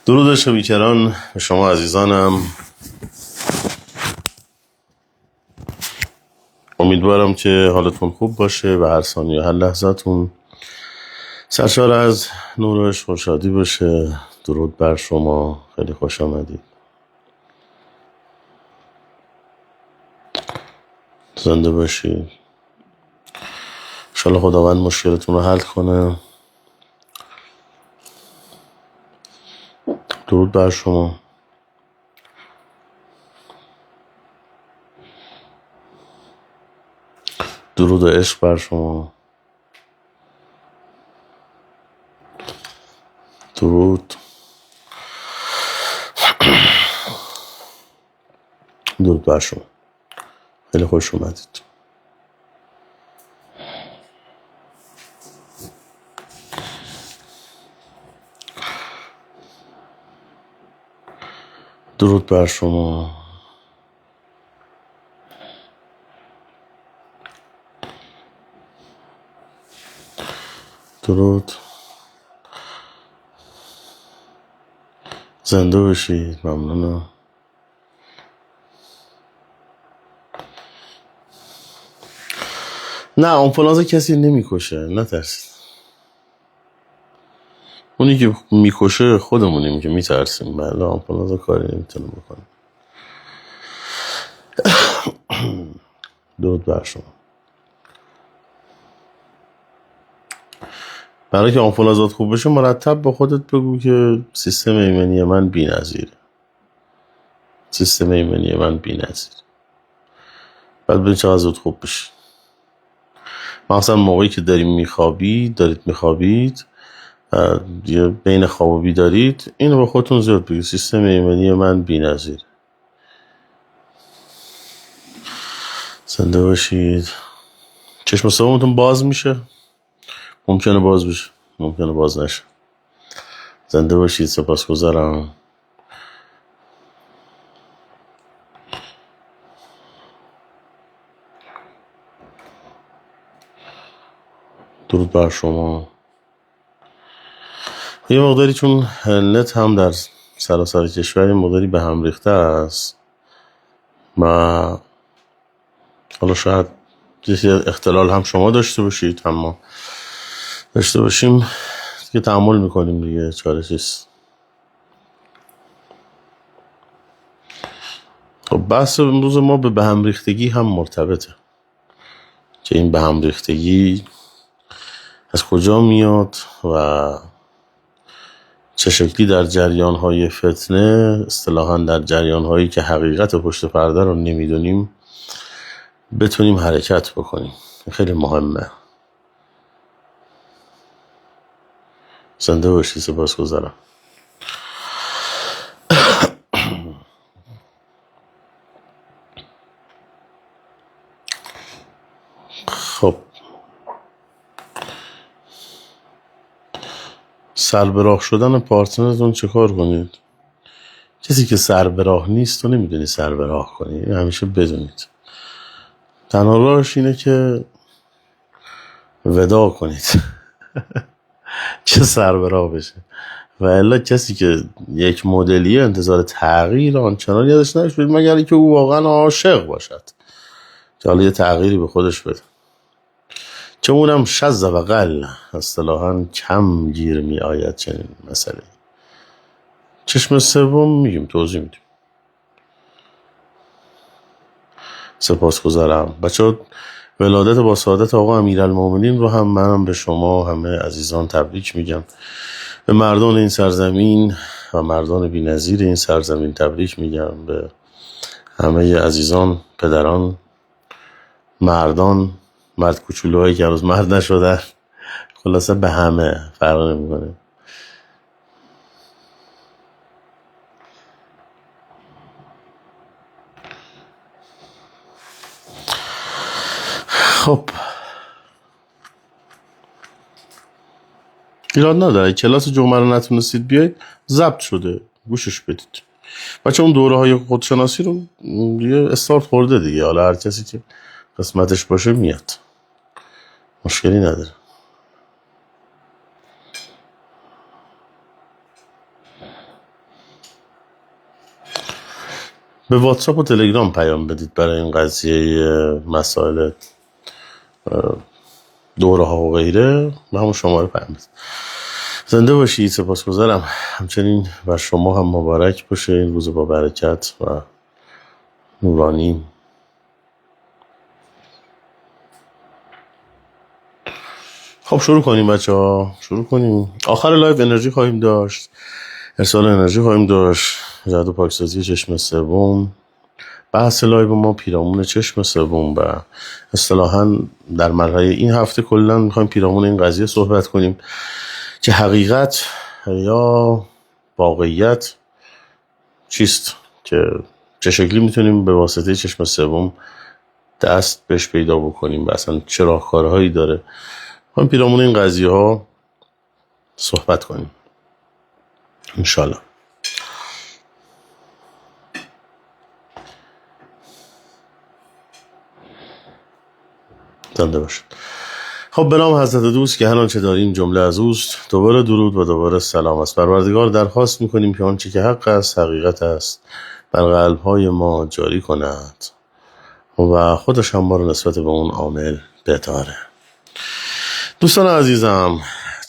درود شبیکران به شما عزیزانم. امیدوارم که حالتون خوب باشه و هر ثانیه و هر لحظتون سرشار از نور و عشق و شادی باشه. درود بر شما، خیلی خوش آمدید. زنده باشید. انشالله خداوند مشکلتون رو حل کنه. درود بر شما. درود و عشق بر شما. درود بر شما. خیلی خوش اومدید. درود بر شما. درود. زنده باشید. ممنونم. نه، آنفولانزا کسی نمیکشه، نترسید. اونی که میکشه خودمونیم که میترسیم. بله، آنفولانزا کاری نمیتونه بکنه. درود بر شما. برای که آنفولانزات خوب بشه مرتب با خودت بگو که سیستم ایمنی من بی‌نظیره. سیستم ایمنی من بی‌نظیره. بعد ببین چقدر زود خوب بشه. مثلا موقعی که دارید میخوابید یا بین خواب و بیدارید، اینو با خودتون زیاد بگید: سیستم ایمنی من بی‌نظیره. زنده باشید. چشم سومتون باز میشه، ممکنه باز بشه، ممکنه باز نشه. زنده باشید. سپاسگزارم. درود بر شما. یه مقداری چون نت هم در سراسر کشور یه مقداری به هم ریخته است و حالا شاید اختلال هم شما داشته باشید هم ما داشته باشیم، که تحمل میکنیم دیگه، چاره چیست. خب بحث امروز ما به هم ریختگی هم مرتبطه که این به هم ریختگی از کجا میاد و چه شکلی در جریان‌های فتنه، اصطلاحاً در جریان‌هایی که حقیقت پشت پرده رو نمیدونیم، بتونیم حرکت بکنیم. خیلی مهمه. زنده باشی. سپاسگزارم. خب، سر به راه شدن پارتنرتون چه کار کنید؟ کسی که سر به راه نیست تو نمیدونی سر به راه کنی. همیشه بدونید تنها راهش اینه که وداع کنید چه سر به راه بشه. و الا کسی که یک مدلیه انتظار تغییر آنچنان یادش نشد، مگر اینکه او واقعا عاشق باشد که حالا یه تغییری به خودش بده. چه اونم شذ و قل، اصطلاحاً کم گیر می آید چنین مسئله. چشم سوم میگیم، توضیح میدیم. سپاسگزارم بچه‌ها. ولادت با سعادت آقا امیرالمومنین رو هم منم به شما همه عزیزان تبریک میگم. به مردان این سرزمین و مردان بی‌نظیر این سرزمین تبریک میگم. به همه عزیزان، پدران، مردان، مرد کوچولوهایی که هنوز مرد نشدن، خلاصه به همه، فرق نمیکنه. خب، ایراد نداره. کلاس جمعه رو نتونستید بیایید، ضبط شده، گوشش بدید. بچه اون دوره های خودشناسی رو یه استارت خورده دیگه. حالا هر کسی که قسمتش باشه میاد، مشکلی نداره. به واتساپ و تلگرام پیام بدید برای این قضیه مسائل دوره ها و غیره، به همون شماره پیام بدید. زنده باشید. سپاسگزارم. همچنین بر شما هم مبارک باشه این روز با برکت و نورانی. خب شروع کنیم بچه ها، شروع کنیم. آخر لایو انرژی خواهیم داشت، ارسال انرژی خواهیم داشت، جهت و پاکسازی چشم سوم. بحث لایو ما پیرامون چشم سوم و اصطلاحاً در مرحله این هفته کلاً میخوایم پیرامون این قضیه صحبت کنیم که حقیقت یا واقعیت چیست، که چه شکلی میتونیم به واسطه چشم سوم دست بهش پیدا بکنیم و اصلا چه راهکارهایی داره. میخوایم پیرامون این قضیه ها صحبت کنیم انشالله. زنده باشد. خب به نام حضرت دوست که هر آنچه داریم جمله از اوست. دوباره درود و دوباره سلام است. پروردگار درخواست میکنیم که آنچه که حق است، حقیقت است، بر قلب‌های ما جاری کند و خودش هم ما رو نسبت به اون عامل بداره. دوستان عزیزم،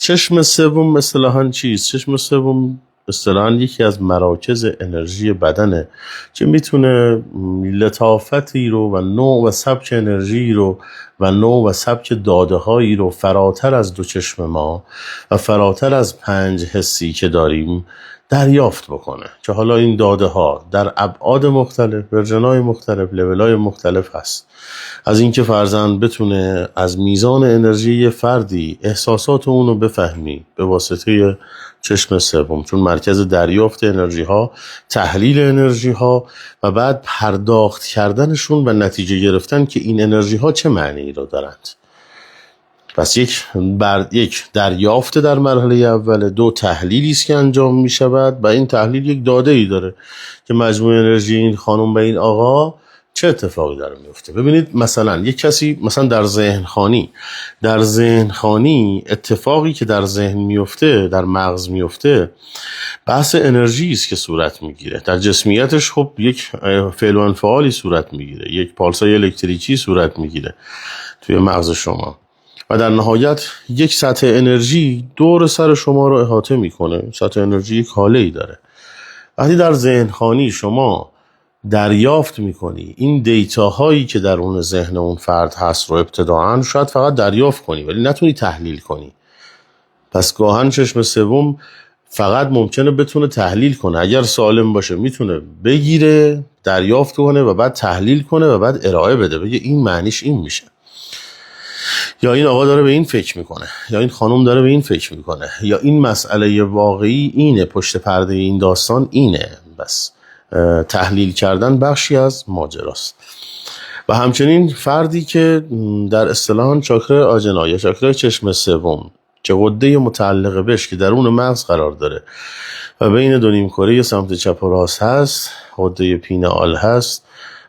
چشم سوم اصطلاحاً چیست؟ چشم سوم اصطلاحاً یکی از مراکز انرژی بدنه که میتونه لطافتی رو و نوع و سبک انرژی رو و نوع و سبک داده هایی رو فراتر از دو چشم ما و فراتر از 5 حسی که داریم دریافت بکنه، که حالا این داده ها در ابعاد مختلف، ورژن‌های مختلف، لول‌های مختلف هست. از اینکه فرزند بتونه از میزان انرژی فردی احساسات اون رو بفهمی به واسطه چشم سوم، چون مرکز دریافت انرژی ها، تحلیل انرژی ها و بعد پرداخت کردنشون و نتیجه گرفتن که این انرژی ها چه معنی رو دارند. پس یک دریافت در مرحله اول، 2 تحلیلی است که انجام می شود و این تحلیل یک داده ای داره که مجموع انرژی این خانم و این آقا چه اتفاقی داره میفته. ببینید مثلا یک کسی مثلا در ذهن خانی اتفاقی که در ذهن میفته، در مغز میفته، بحث انرژی است که صورت میگیره. در جسمیتش خب یک فعل و انفعالی صورت میگیره، یک پالسای الکتریکی صورت میگیره توی مغز شما و در نهایت یک سطح انرژی دور سر شما رو احاطه میکنه. سطح انرژی یک حاله‌ای داره. وقتی در ذهن خانی شما دریافت میکنی این دیتاهایی که در اون ذهن اون فرد هست رو ابتداعاً شاید فقط دریافت کنی ولی نتونی تحلیل کنی. پس گاهن چشم سوم فقط ممکنه بتونه تحلیل کنه، اگر سالم باشه میتونه بگیره، دریافت کنه و بعد تحلیل کنه و بعد ارائه بده، بگه این معنیش این میشه، یا این آقا داره به این فکر میکنه، یا این خانم داره به این فکر میکنه، یا این مسئله واقعی اینه، پشت پرده این داستان اینه. بس تحلیل کردن بخشی از ماجراست. و همچنین فردی که در اصطلاح چاکرای آجنا یا چاکرای چشم سوم که غده متعلقه بهش که درون مغز قرار داره و بین 2 نیمکره سمت چپ و راست هست، غده پینئال هست،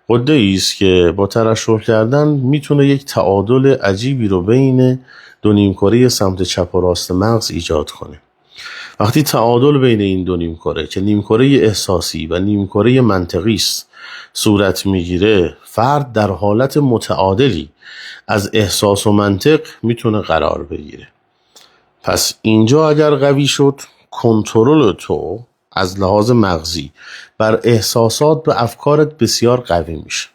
غده ای است که با ترشح کردن میتونه یک تعادل عجیبی رو بین 2 نیمکره سمت چپ و راست مغز ایجاد کنه. وقتی تعادل بین این 2 نیمکره که نیمکره احساسی و نیمکره منطقی است صورت میگیره، فرد در حالت متعادلی از احساس و منطق میتونه قرار بگیره. پس اینجا اگر قوی شد، کنترل تو از لحاظ مغزی بر احساسات و افکارت بسیار قوی میشه.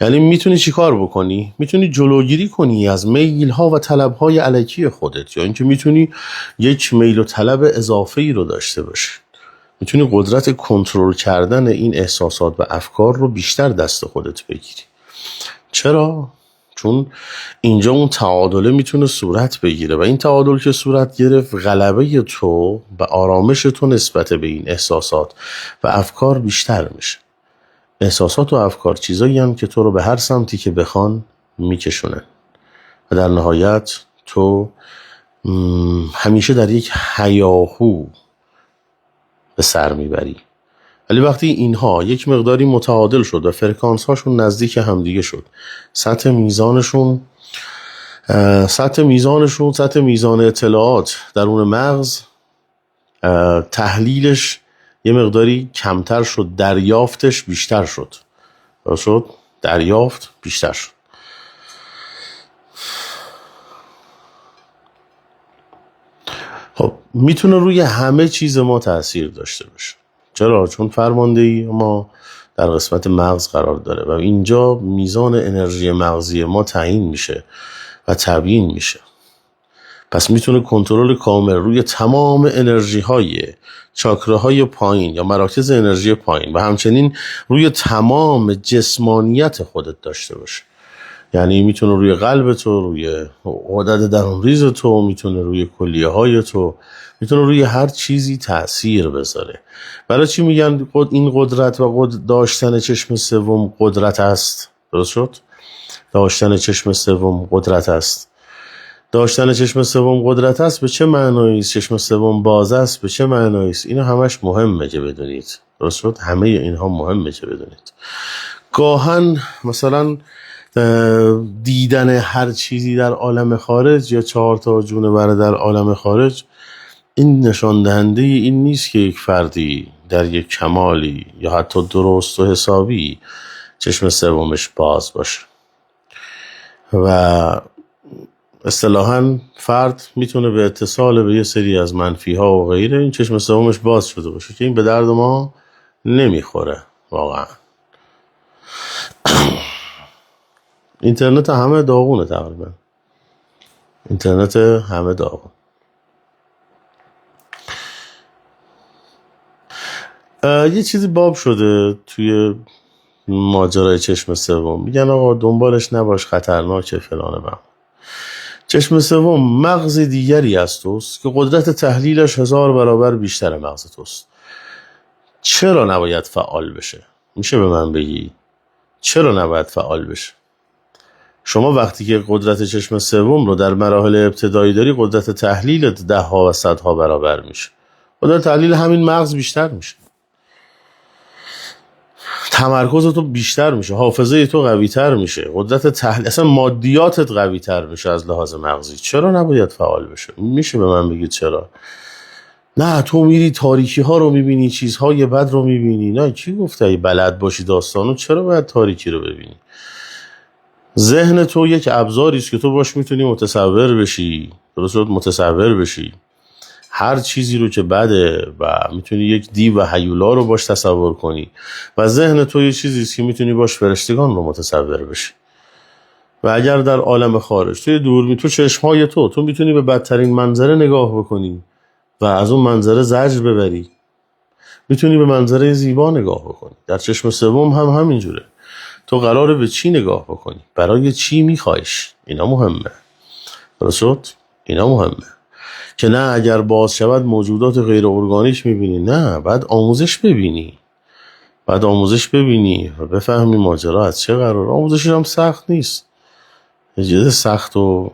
یعنی میتونی چی کار بکنی؟ میتونی جلوگیری کنی از میل‌ها و طلب‌های الکی خودت، یا اینکه میتونی یک میل و طلب اضافه‌ای رو داشته باشی. میتونی قدرت کنترل کردن این احساسات و افکار رو بیشتر دست خودت بگیری. چرا؟ چون اینجا اون تعادله میتونه صورت بگیره و این تعادل که صورت گرفت، غلبه تو و آرامش تو نسبت به این احساسات و افکار بیشتر میشه. احساسات و افکار چیزایی هم که تو رو به هر سمتی که بخوان میکشونن و در نهایت تو همیشه در یک هیاهو به سر میبری. ولی وقتی اینها یک مقداری متعادل شد و فرکانس هاشون نزدیک همدیگه شد، سطح میزان اطلاعات درون مغز، تحلیلش یه مقداری کمتر شد، دریافتش بیشتر شد. دریافت بیشتر شد. خب میتونه روی همه چیز ما تأثیر داشته باشه. چرا؟ چون فرماندهی ما در قسمت مغز قرار داره و اینجا میزان انرژی مغزی ما تعیین میشه و تبیین میشه. پس میتونه کنترل کامل روی تمام انرژی های چاکراهای پایین یا مراکز انرژی پایین و همچنین روی تمام جسمانیت خودت داشته باشه. یعنی میتونه روی قلب تو، روی غدد درون ریز تو، میتونه روی کلیه های تو، میتونه روی هر چیزی تأثیر بذاره. برای چی میگن این قدرت و داشتن چشم سوم قدرت است؟ درست شد؟ داشتن چشم سوم قدرت است. داشتن چشم سوم قدرت است به چه معنایی است؟ چشم سوم باز است به چه معنایی است؟ اینا همش مهمه که بدونید. درست شد؟ همه اینها مهمه که بدونید. گاهن مثلا دیدن هر چیزی در عالم خارج یا 4 جونور در عالم خارج، این نشان دهنده این نیست که یک فردی در یک کمالی یا حتی درست و حسابی چشم سومش باز باشه. و اصطلاحاً فرد میتونه به اتصال به یه سری از منفی ها و غیره این چشم سومش باز شده باشه که این به درد ما نمیخوره واقعا. اینترنت همه داغونه تقریبا. اینترنت همه داغون. یه چیزی باب شده توی ماجرای چشم سوم. میگن آقا دنبالش نباش خطرناکه فلانه بهم. چشم سوم مغز دیگری از توست که قدرت تحلیلش 1000 برابر بیشتر مغز توست. چرا نباید فعال بشه؟ میشه به من بگی چرا نباید فعال بشه؟ شما وقتی که قدرت چشم سوم رو در مراحل ابتدایی داری، قدرت تحلیلت 10 ها و 100 ها برابر میشه. قدرت تحلیل همین مغز بیشتر میشه، تمرکز تو بیشتر میشه، حافظه تو قوی تر میشه، قدرت تحلیل اصلا مادیاتت قوی تر میشه از لحاظ مغزی. چرا نباید فعال بشه؟ میشه به من بگید چرا؟ نه تو میری تاریکی ها رو میبینی، چیزهای بد رو میبینی. نه کی گفته ای بلد باشی داستانو؟ چرا باید تاریکی رو ببینی؟ ذهن تو یک ابزاری است که تو باش میتونی متصور بشی. درست متصور بشی هر چیزی رو که بده و میتونی یک دیو و هیولا رو باش تصور کنی و ذهن تو یه چیزی است که میتونی باش فرشتگان رو متصور بشی. و اگر در عالم خارج توی دور تو چشمهای تو میتونی به بدترین منظره نگاه بکنی و از اون منظره زجر ببری، میتونی به منظره زیبا نگاه بکنی. در چشم سوم هم همینجوره. تو قراره به چی نگاه بکنی؟ برای چی میخوایش؟ اینا مهمه. درست شد؟ اینا مهمه که نه اگر باز شود موجودات غیر ارگانیک میبینی، نه بعد آموزش ببینی، بعد آموزش ببینی و بفهمی ماجرا از چه قرار. آموزشش هم سخت نیست، چیز سخت و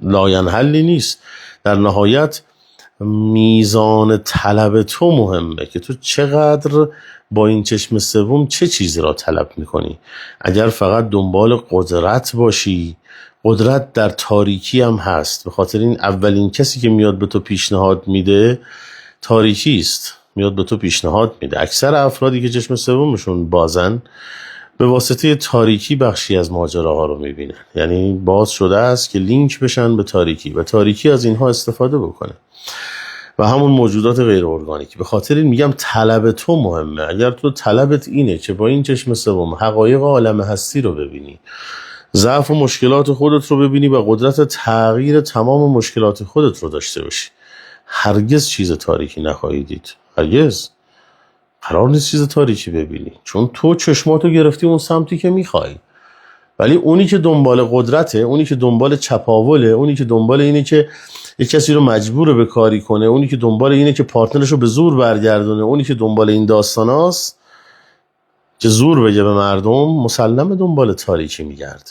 لاینحلی نیست. در نهایت میزان طلب تو مهمه که تو چقدر با این چشم سوم چه چیزی را طلب میکنی. اگر فقط دنبال قدرت باشی، قدرت در تاریکی هم هست. به خاطر این اولین کسی که میاد به تو پیشنهاد میده تاریکی است، میاد به تو پیشنهاد میده. اکثر افرادی که چشم سومشون بازن به واسطه تاریکی بخشی از ماجراها رو میبینن، یعنی باز شده است که لینک بشن به تاریکی و تاریکی از اینها استفاده بکنه و همون موجودات غیر ارگانیکی. به خاطر این میگم طلب تو مهمه. اگر تو طلبت اینه که با این چشم سوم حقایق عالم هستی رو ببینی، ضعف و مشکلات خودت رو ببینی و قدرت تغییر تمام مشکلات خودت رو داشته باشی، هرگز چیز تاریکی نخواهی دید. هرگز قرار نیست چیز تاریکی ببینی، چون تو چشماتو گرفتی اون سمتی که میخوای. ولی اونی که دنبال قدرته، اونی که دنبال چپاوله، اونی که دنبال اینه که یک کسی رو مجبور به کاری کنه، اونی که دنبال اینه که پارتنرش رو به زور برگردونه، اونی که دنبال این داستاناست که زور بگه به مردم، مسلم دنبال تاریکی میگرده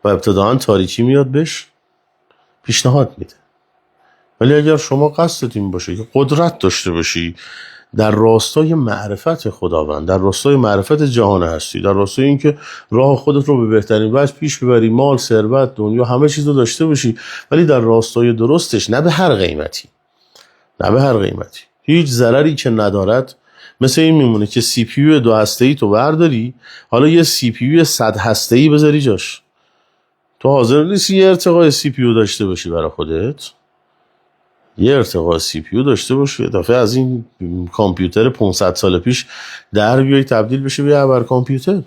و ابتداعا تاریکی میاد بهش پیشنهاد میده. ولی اگر شما قصدت این باشه که قدرت داشته باشی در راستای معرفت خداوند، در راستای معرفت جهان هستی، در راستای این که راه خودت رو به بهترین وجه پیش ببری، مال، ثروت، دنیا، همه چیز رو داشته باشی، ولی در راستای درستش، نه به هر قیمتی، نه به هر قیمتی. هیچ ضرری که ندارد. مثل این میمونه که سی پی یو 2 هسته‌ای تو برداری، حالا یه سی پی یو 100 هسته‌ای بذاری جاش. تو حاضر نیستی یه ارتقای سی پی یو داشته باشی برای خودت؟ یه ارتقای سی پی یو داشته باشی، اضافه از این کامپیوتر 500 سال پیش در بیای تبدیل بشه به ابر کامپیوتر.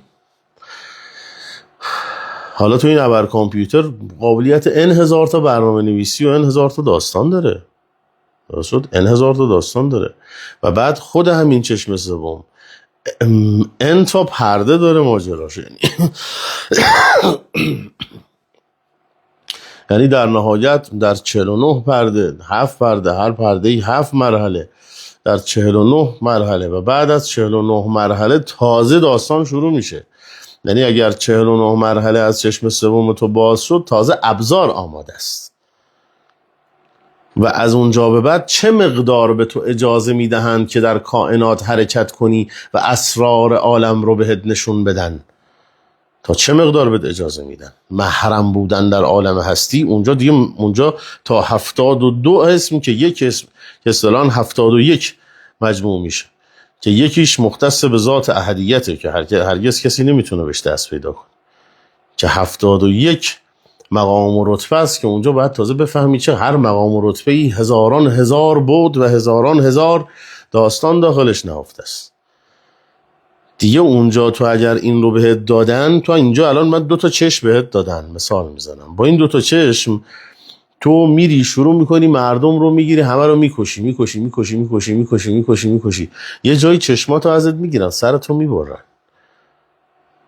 حالا تو این ابر کامپیوتر قابلیت ان هزار تا برنامه نویسی و ان هزار تا داستان داره. درست ان هزار تا داستان داره. و بعد خود همین چشم سوم ان تا پرده داره ماجراش. یعنی در نهایت در 49 پرده، 7 پرده، هر پرده‌ای 7 مرحله، در 49 مرحله و بعد از 49 مرحله تازه داستان شروع میشه. یعنی اگر 49 مرحله از چشم سوم تو باز شد، تازه ابزار آماده است و از اونجا به بعد چه مقدار به تو اجازه میدهند که در کائنات حرکت کنی و اسرار عالم رو بهت نشون بدن. تا چه مقدار بهت اجازه میدن؟ محرم بودن در عالم هستی اونجا دیگه، اونجا تا 72 اسم که یک اسم که اصطلاحاً 71 مجموع میشه، که یکیش مختص به ذات احدیته که هرگز کسی نمیتونه بهش دست پیدا کنه، که 71 مقام و رتبه است که اونجا باید تازه بفهمی چه هر مقام و رتبه‌ای هزاران هزار بود و هزاران هزار داستان داخلش نهفته است. دیگه اونجا تو اگر این رو بهت دادن، تو اینجا الان من 2 تا چشم بهت دادن، مثال میزنم، با این 2 تا چشم تو میری شروع میکنی مردم رو میگیری، همه رو میکشی. یه جایی چشماتو ازت میگیرن، سرتو میبرن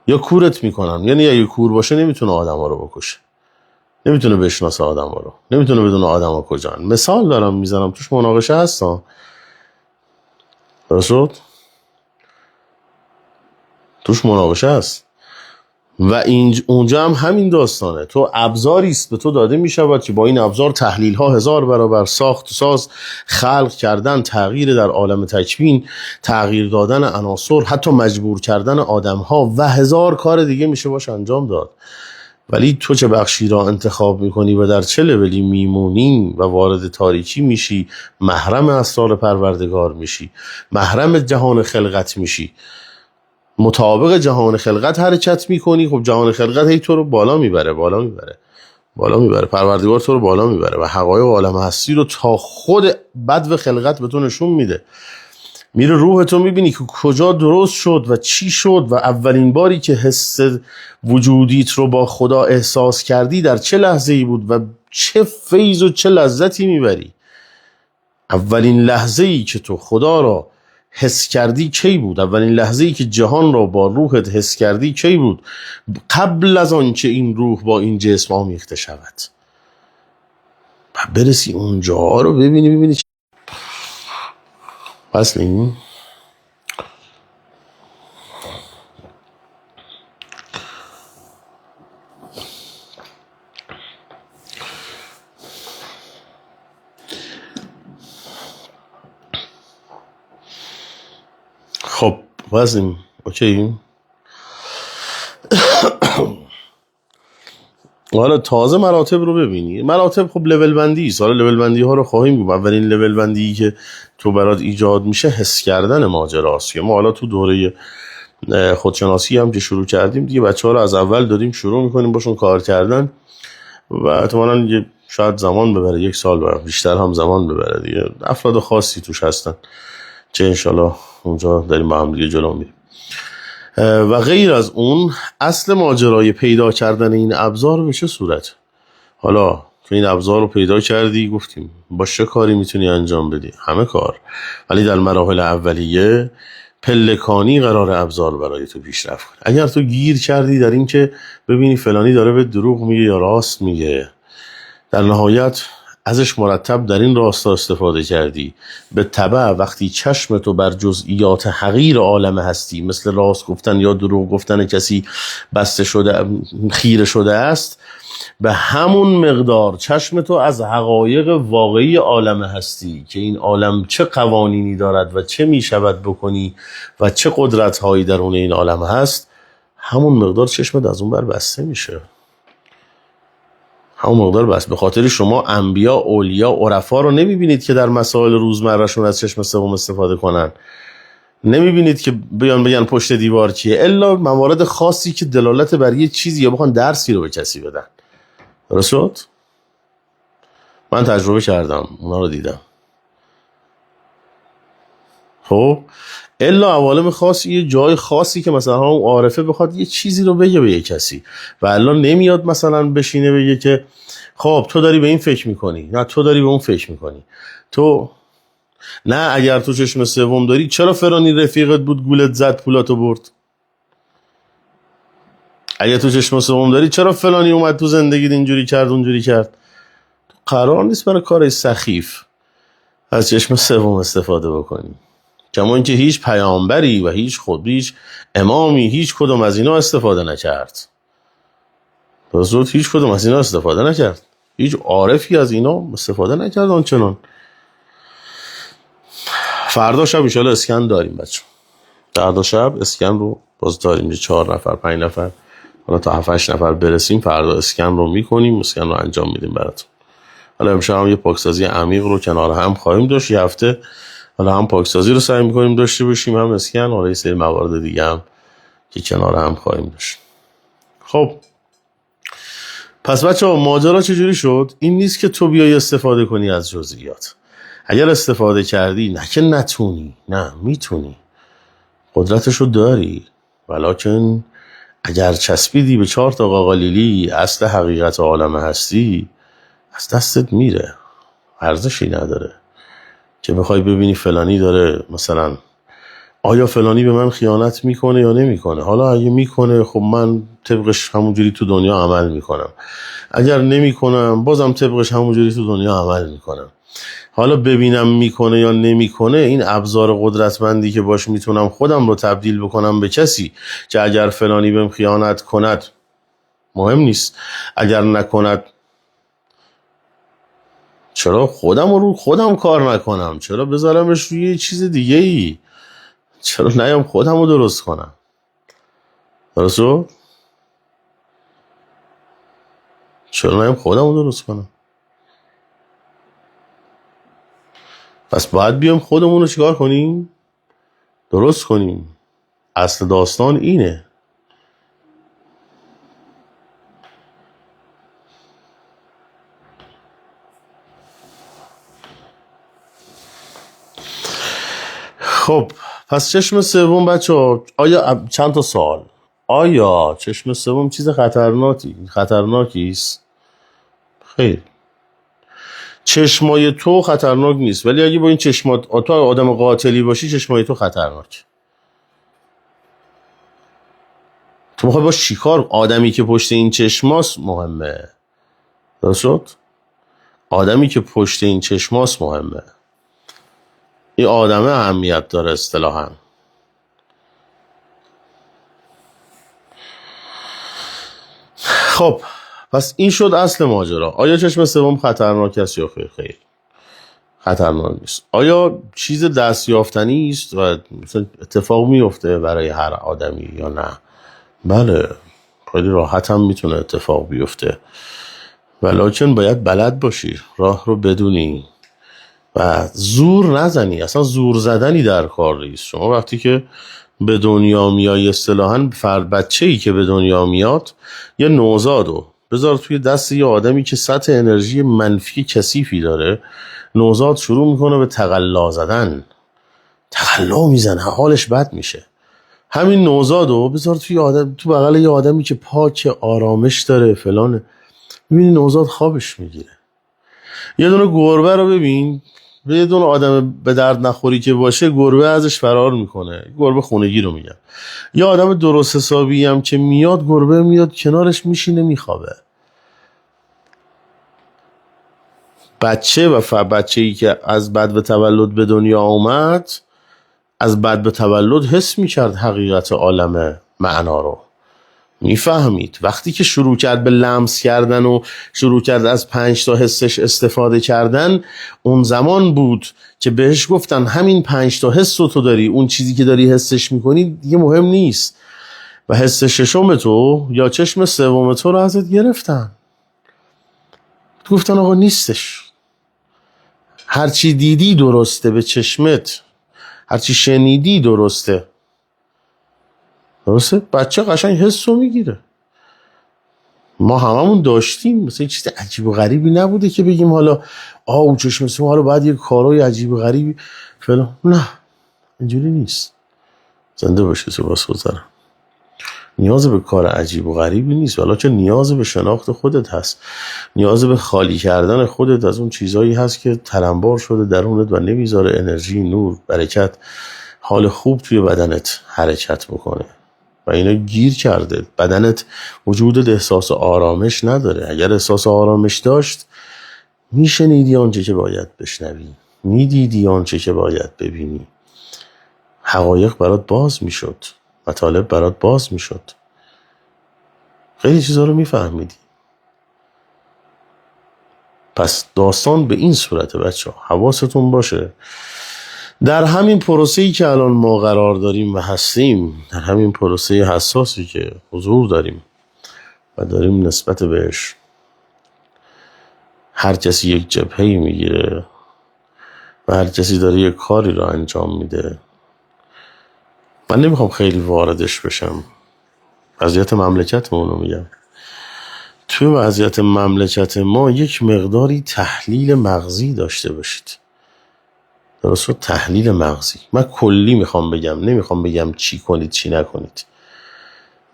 یا کورت میکنن. یعنی اگه کور باشه نمیتونه آدما رو بکشه، نمیتونه بشناسه آدما رو، نمیتونه بدونه آدما کجان. مثال دارم میزنم، توش مناقشه هستن. درست شد؟ توش مناقشه هست. و اونجا هم همین داستانه. تو ابزاری است به تو داده می شود که با این ابزار تحلیل ها 1000 برابر ساخت و ساز، خلق کردن، تغییر در عالم تکوین، تغییر دادن عناصر، حتی مجبور کردن آدم ها و 1000 کار دیگه میشه باش انجام داد. ولی تو چه بخشی را انتخاب میکنی و در چه لولی میمونی و وارد تاریکی میشی، محرم اسرار پروردگار میشی، محرم جهان خلقت میشی، مطابق جهان خلقت حرکت میکنی. خب جهان خلقت هی تو رو بالا میبره، پروردگار تو رو بالا میبره و حقایق عالم هستی رو تا خود بدو خلقت به تو نشون میده. میره روح تو میبینی که کجا درست شد و چی شد و اولین باری که حس وجودیت رو با خدا احساس کردی در چه لحظه ای بود و چه فیض و چه لذتی میبری. اولین لحظه ای که تو خدا را حس کردی کی بود؟ اولین لحظه ای که جهان را با روحت حس کردی کی بود؟ قبل از آن که این روح با این جسم آمیخته شود. و برسی اونجا رو ببینی اصلا این خب واسه اوکی. حالا تازه مراتب رو ببینی. مراتب خب لول بندی است. حالا لول بندی ها رو خواهیم گفت. اولین لول بندی که تو برات ایجاد میشه حس کردن ماجراست. که ما حالا تو دوره خودشناسی هم که شروع کردیم دیگه، بچه‌ها رو از اول داریم شروع میکنیم باشون کار کردن و احتمالاً شاید زمان ببره، 1 سال بره، بیشتر هم زمان ببره دیگه. افراد خاصی توش هستن چه انشالله اونجا داریم با هم دیگه جلو میریم. و غیر از اون اصل ماجرای پیدا کردن این ابزار به چه صورت؟ حالا تو این ابزار رو پیدا کردی، گفتیم با چه کاری میتونی انجام بدی؟ همه کار. ولی در مراحل اولیه پلکانی قرار ابزار برای تو پیشرفت کنه. اگر تو گیر کردی در این که ببینی فلانی داره به دروغ میگه یا راست میگه، در نهایت ازش مرتب در این راستا استفاده کردی، به تبع وقتی چشم تو بر جزئیات حقیر عالم هستی مثل راست گفتن یا دروغ گفتن کسی بسته شده، خیره شده است، به همون مقدار چشم تو از حقایق واقعی عالم هستی که این عالم چه قوانینی دارد و چه می شود بکنی و چه قدرت هایی درون این عالم هست، همون مقدار چشمت از اون بر بسته میشه. همون مقدار بس. به خاطر شما انبیا، اولیا، عرفا رو نمیبینید که در مسائل روزمرهشون از چشم سوم استفاده کنن، نمیبینید که بیان بگن پشت دیوار چیه، الا موارد خاصی که دلالت بر یه چیزی یا بخوان درسی رو به کسی بدن. درست شد؟ من تجربه کردم، اونا رو دیدم. خب الا عوالم خاصی، یه جای خاصی که مثلا اون عارفه بخواد یه چیزی رو بگه به یه کسی و الان نمیاد مثلا بشینه بگه که خب تو داری به این فکر میکنی، نه تو داری به اون فکر میکنی، تو نه اگر تو چشم سوم داری چرا فرانی رفیقت بود گولت زد پولاتو برد؟ اگر تو چشم سوم داری چرا فلانی اومد تو زندگیت اینجوری کرد اونجوری کرد؟ قرار نیست برای کار سخیف از چشم سوم استفاده بکنی. کما اینکه هیچ پیامبری و هیچ امامی هیچ کدوم از اینا استفاده نکرد. درست، هیچ کدوم از اینا استفاده نکرد، هیچ عارفی از اینا استفاده نکرد آنچنان. فردا شب انشالله اسکن داریم بچه، فردا شب اسکن رو باز داریم، 4 نفر 5 نفر حالا تا 7-8 نفر برسیم فردا اسکن رو میکنیم، اسکن رو انجام میدیم براتون. حالا امشب هم یه پاکسازی عمیق رو کنار هم خواهیم داشت، یه هفته حالا هم پاکسازی رو سعی میکنیم داشته باشیم، هم اسکن، حالا یه سری موارد دیگه هم که کنار هم خواهیم داشت. خب پس بچه‌ها ماجرا چجوری شد؟ این نیست که تو بیای استفاده کنی از جزئیات. اگر استفاده کردی، نه که نتونی، نه میتونی، قدرتشو داری، ولکن اگر چسبیدی به 4 تا قاقالیلی اصل حقیقت عالم هستی، از دستت میره، ارزشی نداره که بخوای ببینی فلانی داره مثلا آیا فلانی به من خیانت میکنه یا نمیکنه. حالا اگه میکنه خب من طبقش همونجوری تو دنیا عمل میکنم، اگر نمیکنم بازم طبقش همونجوری تو دنیا عمل میکنم. حالا ببینم میکنه یا نمیکنه، این ابزار قدرتمندی که باش میتونم خودم رو تبدیل بکنم به کسی که اگر فلانی بهم خیانت کند مهم نیست، اگر نکند چرا خودم رو خودم کار نکنم، چرا بذارمش روی یه چیز دیگه ای، چرا نیام خودم رو درست کنم. درستو؟ چرا نیام خودم رو درست کنم؟ پس باید بیام خودمون رو چیکار کنیم؟ درست کنیم. اصل داستان اینه. خب پس چشم سوم بچه، آیا چند تا سوال، آیا چشم سوم چیز خطرناکی است؟ خیر، چشمای تو خطرناک نیست، ولی اگه با این چشمات تو آدم قاتلی باشی چشمای تو خطرناک. تو میخوای باش چیکار؟ آدمی که پشت این چشماست مهمه. درست شد؟ آدمی که پشت این چشماست مهمه. این آدمه اهمیت داره اصطلاحاً. خب پس این شد اصل ماجرا. آیا چشم سوم خطرناک است یا خیر؟ خیر خطرناک نیست. آیا چیز دستیافتنی است و مثلا اتفاق میفته برای هر آدمی یا نه؟ بله، خیلی راحت هم میتونه اتفاق بیفته، ولکن باید بلد باشی، راه رو بدونی و زور نزنی. اصلا زور زدنی در کار نیست. شما وقتی که به دنیا میای اصطلاحاً بچه‌ای که به دنیا میاد یه نوزادو بذار توی دست یه آدمی که سطح انرژی منفی کثیفی داره، نوزاد شروع میکنه به تقلا زدن، تقلا میزنه، حالش بد میشه. همین نوزادو بذار تو بغل یه آدمی که پاک آرامش داره فلانه، میبینی نوزاد خوابش میگیره. یه دونه گربه رو ببین، یه دونه آدم به درد نخوری که باشه گربه ازش فرار میکنه، گربه خونگی رو میگم. یه آدم درست حسابی هم که میاد گربه میاد کنارش میشینه میخوابه. بچه‌ای که از بعد به تولد به دنیا اومد، از بعد به تولد حس میکرد حقیقت عالم معنا رو، میفهمید. وقتی که شروع کرد به لمس کردن و شروع کرد از 5 تا حسش استفاده کردن، اون زمان بود که بهش گفتن همین 5 تا حس رو تو داری، اون چیزی که داری حسش میکنی دیگه مهم نیست و حس ششم تو یا چشم سوم تو رو ازت گرفتن. گفتن آقا نیستش، هرچی دیدی درسته به چشمت، هرچی شنیدی درسته. بچه قشنگ حس رو میگیره. ما هممون داشتیم، مثلا این چیز عجیب و غریبی نبوده که بگیم حالا او چشم سو حالا باید یه کارهای عجیب و غریبی فلان. نه، اینجوری نیست. زنده باشه سپاسگزارم. نیاز به کار عجیب و غریبی نیست، حالا چه نیاز به شناخت خودت هست، نیاز به خالی کردن خودت از اون چیزایی هست که تلمبار شده درونت و نمیذاره انرژی، نور، برکت، حال خوب توی بدنت حرکت بکنه و اینا گیر کرده. بدنت وجودت احساس آرامش نداره. اگر احساس آرامش داشت میشنیدی آنچه که باید بشنوی، میدیدی آنچه که باید ببینی، حقایق برات باز میشد، مطالب برات باز میشد، خیلی چیزا رو میفهمیدی. پس داستان به این صورته بچه ها، حواستون باشه در همین پروسه‌ای که الان ما قرار داریم و هستیم، در همین پروسه حساسی که حضور داریم و داریم نسبت بهش هر کسی یک جبهه‌ای میگیره و هر کسی داره یک کاری رو انجام میده. من نمیخوام خیلی واردش بشم، وضعیت مملکتمون رو میگم. توی وضعیت مملکت ما یک مقداری تحلیل مغزی داشته باشید. درست، تحلیل مغزی. من کلی میخوام بگم، نمیخوام بگم چی کنید چی نکنید.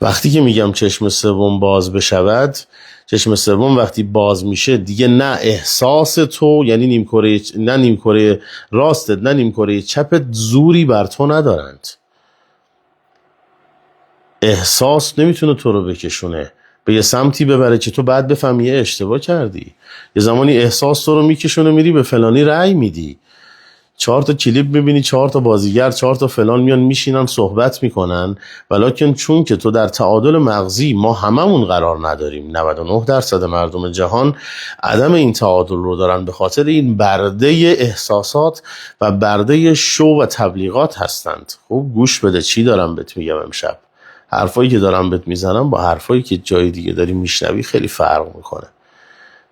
وقتی که میگم چشم سوم باز بشود، چشم سوم وقتی باز میشه دیگه نه احساس تو، یعنی نیمکره راستت نه نیمکره چپت زوری بر تو ندارند. احساس نمیتونه تو رو بکشونه به یه سمتی ببره که تو بعد بفهمی یه اشتباه کردی. یه زمانی احساس تو رو میکشونه میری به فلانی رأی میدی، 4 تا کلیپ میبینی، 4 تا بازیگر، 4 تا فلان میان میشینن صحبت میکنن، ولیکن چون که تو در تعادل مغزی، ما هممون قرار نداریم، 99% مردم جهان عدم این تعادل رو دارن، به خاطر این برده احساسات و برده شو و تبلیغات هستند. خوب گوش بده چی دارم بهت میگم امشب. حرفایی که دارم بهت میزنم با حرفایی که جای دیگه داری میشنوی خیلی فرق میکنه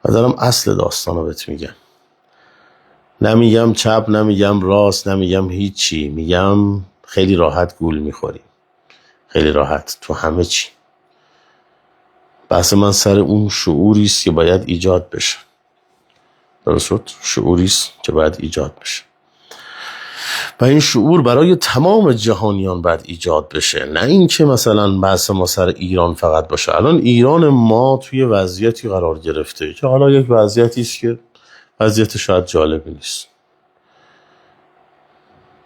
و دارم اصل داستانو بهت میگم. نمیگم چپ، نمیگم راست، نمیگم هیچی، میگم خیلی راحت گول میخوری، خیلی راحت تو همه چی. بحث من سر اون شعوریست که باید ایجاد بشه. درست شد؟ شعوریست که باید ایجاد بشه و این شعور برای تمام جهانیان باید ایجاد بشه، نه این که مثلا بحث ما سر ایران فقط باشه. الان ایران ما توی وضعیتی قرار گرفته که حالا یک وضعیتی است که وضعیت شاید جالبی نیست،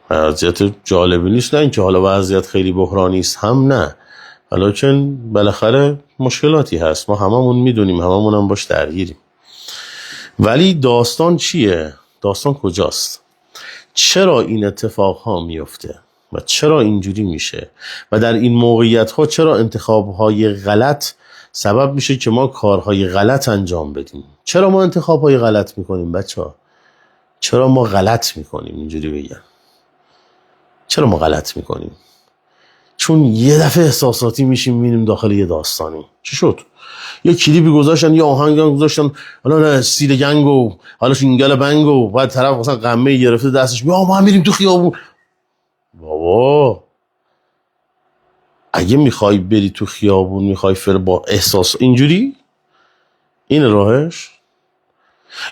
وضعیت جالبی نیست، نه اینکه حالا وضعیت خیلی بحرانی است هم نه، ولیکن بالاخره مشکلاتی هست، ما هممون میدونیم، هممون هم باش درگیریم. ولی داستان چیه؟ داستان کجاست؟ چرا این اتفاق ها میفته و چرا اینجوری میشه و در این موقعیت ها چرا انتخاب های غلط سبب میشه که ما کارهای غلط انجام بدیم؟ چرا ما انتخاب های غلط میکنیم بچه ها؟ چرا ما غلط میکنیم؟ اینجوری بگم چرا ما غلط میکنیم؟ چون یه دفعه احساساتی میشیم میریم داخل یه داستانی. چی شد؟ یه کلیپی گذاشتن، یه آهنگ گذاشتن، حالا سیر گنگو، حالا شینگل بنگو، بعد طرف مثلا قمه گرفته دستش، ما هم میریم تو خیابون. بابا اگه میخوای بری تو خیابون، میخوای با احساس اینجوری، این راهش.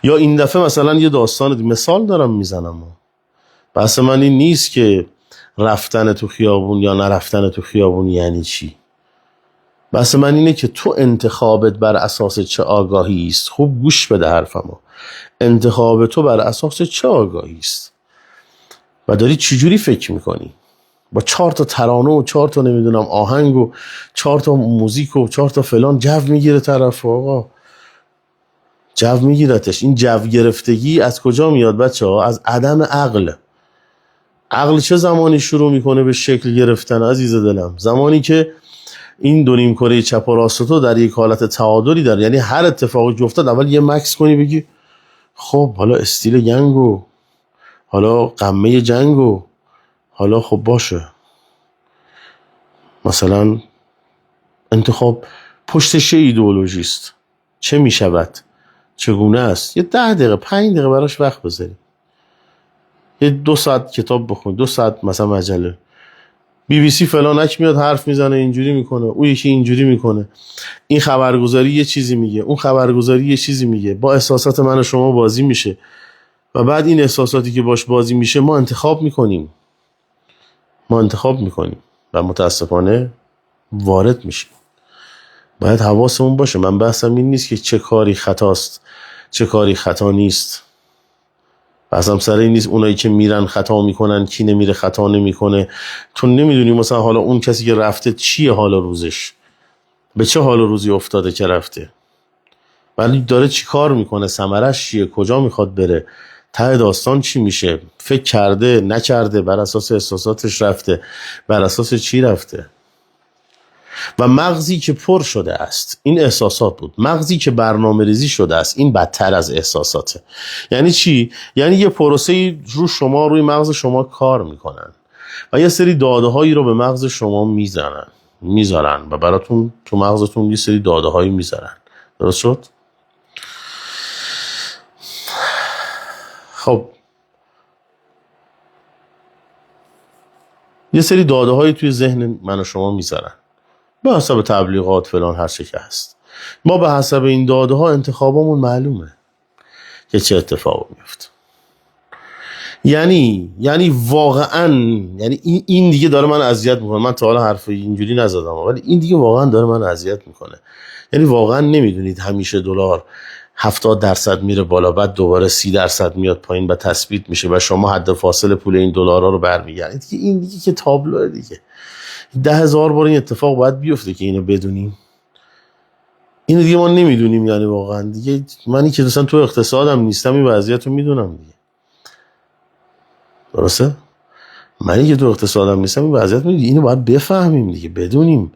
یا این دفعه مثلا یه داستان مثال دارم میزنم، بحث من این نیست که رفتن تو خیابون یا نرفتن تو خیابون یعنی چی. بحث من اینه که تو انتخابت بر اساس چه آگاهی است. خوب گوش بده حرفمو. انتخاب تو بر اساس چه آگاهی است و داری چجوری فکر میکنی؟ با 4 تا ترانه و 4 تا نمیدونم آهنگ و 4 تا موزیک و 4 تا فلان جو میگیره طرف. آقا جو میگیرتش. این جو گرفتگی از کجا میاد بچه ها؟ از عدم عقل. عقل چه زمانی شروع میکنه به شکل گرفتن عزیز دلم؟ زمانی که این دو نیمکره چپ و راست تو در یک حالت تعادلی داره. یعنی هر اتفاقی که افتاد اول یه مکس کنی بگی خب حالا استیل جنگو، حالا قمه جنگو، حالا خب باشه مثلا انتخاب پشتش چه ایدئولوژی است، چه میشود؟ چگونه است؟ یه 10 دقیقه 5 دقیقه براش وقت بذارید، یه 2 ساعت کتاب بخونید، 2 ساعت مثلا مجله BBC فلانک میاد حرف میزنه اینجوری میکنه، اون یکی اینجوری میکنه، این خبرگزاری یه چیزی میگه، اون خبرگزاری یه چیزی میگه، با احساسات من و شما بازی میشه و بعد این احساساتی که باش بازی میشه ما انتخاب میکنیم و متاسفانه وارد میشیم. باید حواسمون باشه. من بحثم این نیست که چه کاری خطاست چه کاری خطا نیست، بحثم سر این نیست اونایی که میرن خطا میکنن کی نمیره خطا نمیکنه. تو نمیدونی مثلا حالا اون کسی که رفته چیه حالا روزش، به چه حال روزی افتاده که رفته، ولی داره چی کار میکنه، ثمرش چیه، کجا میخواد بره، ته داستان چی میشه، فکر کرده نکرده، بر اساس احساساتش رفته، بر اساس چی رفته. و مغزی که پر شده است این احساسات بود، مغزی که برنامه ریزی شده است این بدتر از احساساته. یعنی چی؟ یعنی یه پروسه‌ای روی مغز شما کار میکنن و یه سری داده هایی رو به مغز شما میذارن و براتون تو مغزتون یه سری داده هایی میذارن. درست شد؟ خب یه سری داده هایی توی ذهن من و شما میذارن به حسب تبلیغات فلان هر چه که هست. ما به حسب این داده ها انتخابمون معلومه که چه اتفاقی میفته. یعنی واقعا این دیگه داره من اذیت میکنه. من تا حالا حرف اینجوری نزدم ولی این دیگه واقعا داره من اذیت میکنه. یعنی واقعا نمیدونید همیشه دلار 70% میره بالا بعد دوباره 30% میاد پایین و تثبیت میشه و شما حد فاصل پول این دلارها رو برمیگردید. این دیگه که تابلوه دیگه. 10,000 بار این اتفاق باید بیفته که اینو بدونیم. اینو دیگه ما نمیدونیم. یعنی واقعا دیگه منی که دوستان تو اقتصادم نیستم این وضعیت رو میدونم دیگه. درسته؟ منی که تو اقتصادم نیستم این وضعیت میدونم. اینو باید بفهمیم دیگه، بدونیم.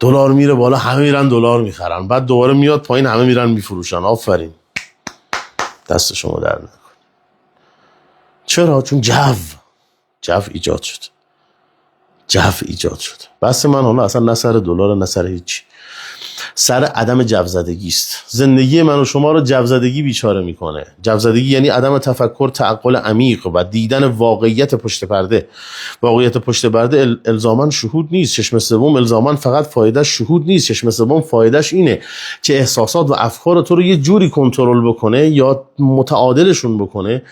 دلار میره بالا همه میرن دلار میخرن، بعد دوباره میاد پایین همه میرن میفروشن. آفرین، دست شما در نکنه. چرا؟ چون جو ایجاد شد. بس من حالا اصلا نه سر دلار نه سر هیچی، سر عدم جوزدگی است. زندگی من و شما رو جوزدگی بیچاره میکنه. جوزدگی یعنی عدم تفکر، تعقل عمیق و دیدن واقعیت پشت پرده. واقعیت پشت پرده الزاما شهود نیست. چشم سوم الزاما فقط فایدهش شهود نیست. چشم سوم فایدهش اینه که احساسات و افکار تو رو یه جوری کنترل بکنه یا متعادلشون بکنه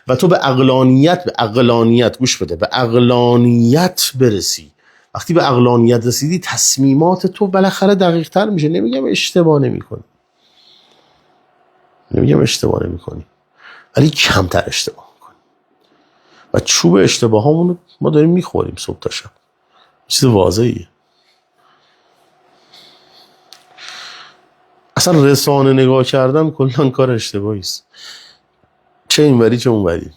و تو به عقلانیت گوش بده، به عقلانیت برسی. وقتی به عقلانیت رسیدی تصمیمات تو بالاخره دقیق تر میشه. نمیگم اشتباه نمی کنی ولی کمتر اشتباه میکنی و چوب اشتباه هامونو ما داریم میخوریم صبح تا شب. چیز واضحیه. اصلا رسانه نگاه کردن کلان کار اشتباهی است، چه اینوری چه اونوری.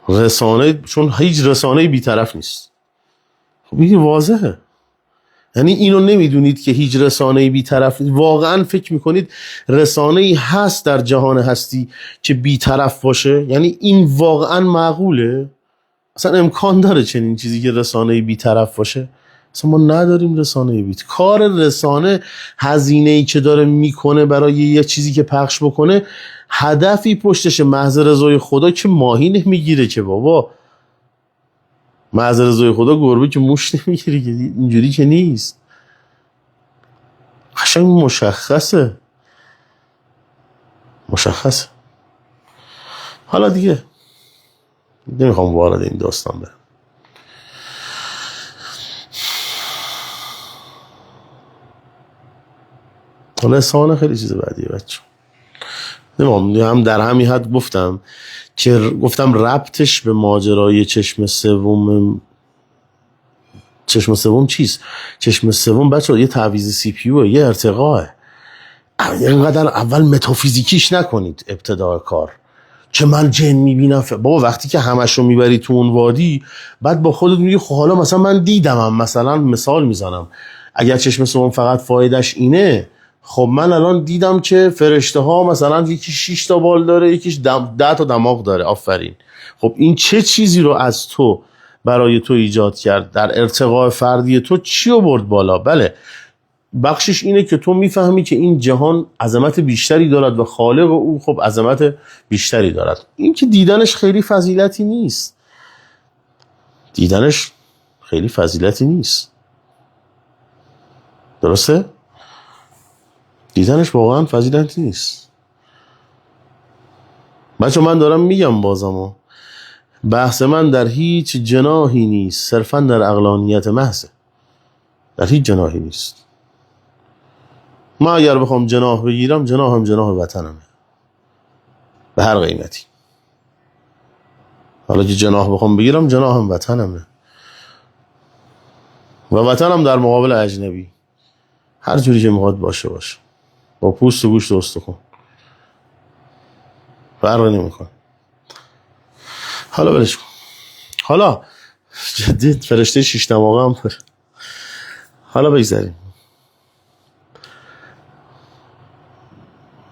رسانه، چون هیچ رسانه بی‌طرف نیست. خب این واضحه. یعنی اینو نمیدونید که هیچ رسانه بی‌طرف نیست؟ واقعا فکر میکنید رسانه‌ای هست در جهان هستی که بی‌طرف باشه؟ یعنی این واقعا معقوله؟ اصلا امکان داره چنین چیزی که رسانه‌ای بی‌طرف باشه؟ اصلا ما نداریم رسانه‌ای بی‌طرف. کار رسانه هزینه‌ای که داره میکنه برای یه چیزی که پخش بکنه، هدفی پشتشه. محض رضای خدا که ماهی نمیگیره که بابا، محض رضای خدا گربه که موش نمیگیره که، اینجوری که نیست. قشنگ مشخصه. حالا دیگه نمیخوام وارد این داستان برم. حالا رسانه خیلی چیز بعدیه بچه. هم در همین حد گفتم ربطش به ماجرای چشم سوم چیست؟ چشم سوم بچه یه تعویض سی پی یو، یه ارتقاه. اینقدر اول متافیزیکیش نکنید ابتدای کار که من جن میبینم. بابا وقتی که همشو میبری تو اون وادی بعد با خودت میگی خب حالا مثلا من دیدمم، مثلا مثال میزنم، اگر چشم سوم فقط فایدهش اینه، خب من الان دیدم که فرشته ها مثلا یکی 6 تا بال داره یکیش 10 تا دماغ داره. آفرین. خب این چه چیزی رو از تو برای تو ایجاد کرد؟ در ارتقاء فردی تو چی رو برد بالا؟ بله بخشش اینه که تو میفهمی که این جهان عظمت بیشتری دارد و خالق او خب عظمت بیشتری دارد. این که دیدنش خیلی فضیلتی نیست، دیدنش خیلی فضیلتی نیست، درسته؟ دیدنش واقعا فضیلتی نیست. بچه من دارم میگم بازم بحث من در هیچ جناحی نیست، صرفا در عقلانیت محضه، در هیچ جناحی نیست. ما اگر بخوام جناح بگیرم، جناحم جناح وطنمه به هر قیمتی. حالا که جناح بخوام بگیرم، جناحم وطنمه و وطنم در مقابل اجنبی هر جوری که میخواد باشه با پوست و گوشت و استخون، فرق نمیکنه. حالا ولش کن. حالا جدی فرشته 6 دماغه هم پر. حالا بگذاریم